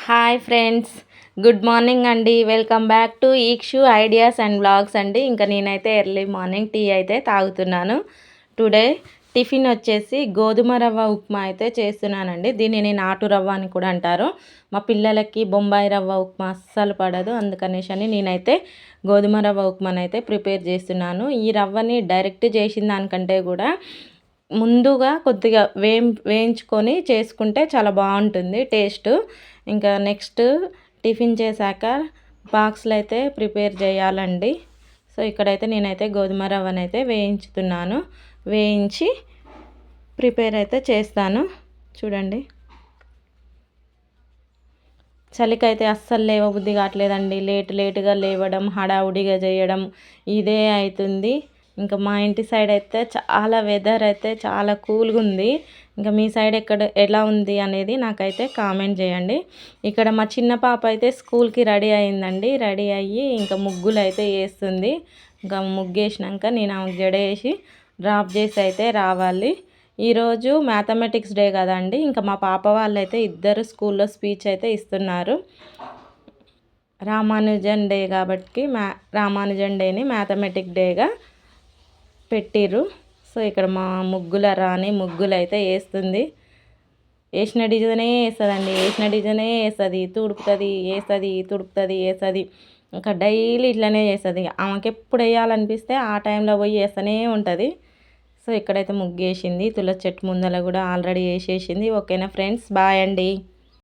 Hi friends, good morning అండి. Welcome back to Ikshu ideas and vlogs అండి. ఇంకా నేనైతే ఎర్లీ మార్నింగ్ టీ అయితే తాగుతున్నాను. టుడే టిఫిన్ వచ్చేసి గోధుమ రవ్వ ఉప్మా అయితే చేస్తున్నానండి. దీనిని నాటు రవ్వ అని కూడా అంటారు. మా పిల్లలకి బొంబాయి రవ్వ ఉప్మా అస్సలు పడదు, అందుకనేసి నేనైతే గోధుమ రవ్వ ఉప్మానైతే ప్రిపేర్ చేస్తున్నాను. ఈ రవ్వని డైరెక్ట్ చేసిన దానికంటే కూడా ముందుగా కొద్దిగా వేయించుకొని చేసుకుంటే చాలా బాగుంటుంది టేస్ట్. ఇంకా నెక్స్ట్ టిఫిన్ చేశాక బాక్స్లో అయితే ప్రిపేర్ చేయాలండి. సో ఇక్కడైతే నేనైతే గోధుమ రవ్వనైతే వేయించుతున్నాను. వేయించి ప్రిపేర్ అయితే చేస్తాను. చూడండి, చలికైతే అస్సలు లేవబుద్ధి కావట్లేదండి. లేటుగా లేవడం, హడావుడిగా చేయడం ఇదే అవుతుంది. ఇంకా మా ఇంటి సైడ్ అయితే చాలా వెదర్ అయితే చాలా కూల్గా ఉంది. ఇంకా మీ సైడ్ ఎలా ఉంది అనేది నాకైతే కామెంట్ చేయండి. ఇక్కడ మా చిన్న పాప అయితే స్కూల్కి రెడీ అయిందండి. రెడీ అయ్యి ఇంకా ముగ్గులు అయితే వేస్తుంది. ఇంకా ముగ్గు వేసినాక నేను ఆమెకు జడ వేసి డ్రాప్ చేసి అయితే రావాలి. ఈరోజు మ్యాథమెటిక్స్ డే కదండి. ఇంకా మా పాప వాళ్ళైతే ఇద్దరు స్కూల్లో స్పీచ్ అయితే ఇస్తున్నారు. రామానుజన్ డే కాబట్టి రామానుజన్ డేని మ్యాథమెటిక్ డేగా పెట్టిర్రు. సో ఇక్కడ మా ముగ్గుల రాణి ముగ్గులు అయితే వేస్తుంది. వేసిన డిజైనే వేస్తుందండి, వేసిన డిజైనే వేస్తుంది. వేస్తుంది. ఇంకా డైలీ ఇట్లనే చేస్తుంది. ఆమెకి ఎప్పుడు వేయాలనిపిస్తే ఆ టైంలో పోయి వేస్తూనే ఉంటుంది. సో ఇక్కడైతే ముగ్గు వేసింది. తులసి చెట్టు ముందర కూడా ఆల్రెడీ వేసేసింది. ఓకేనా ఫ్రెండ్స్, బాయ్ అండి.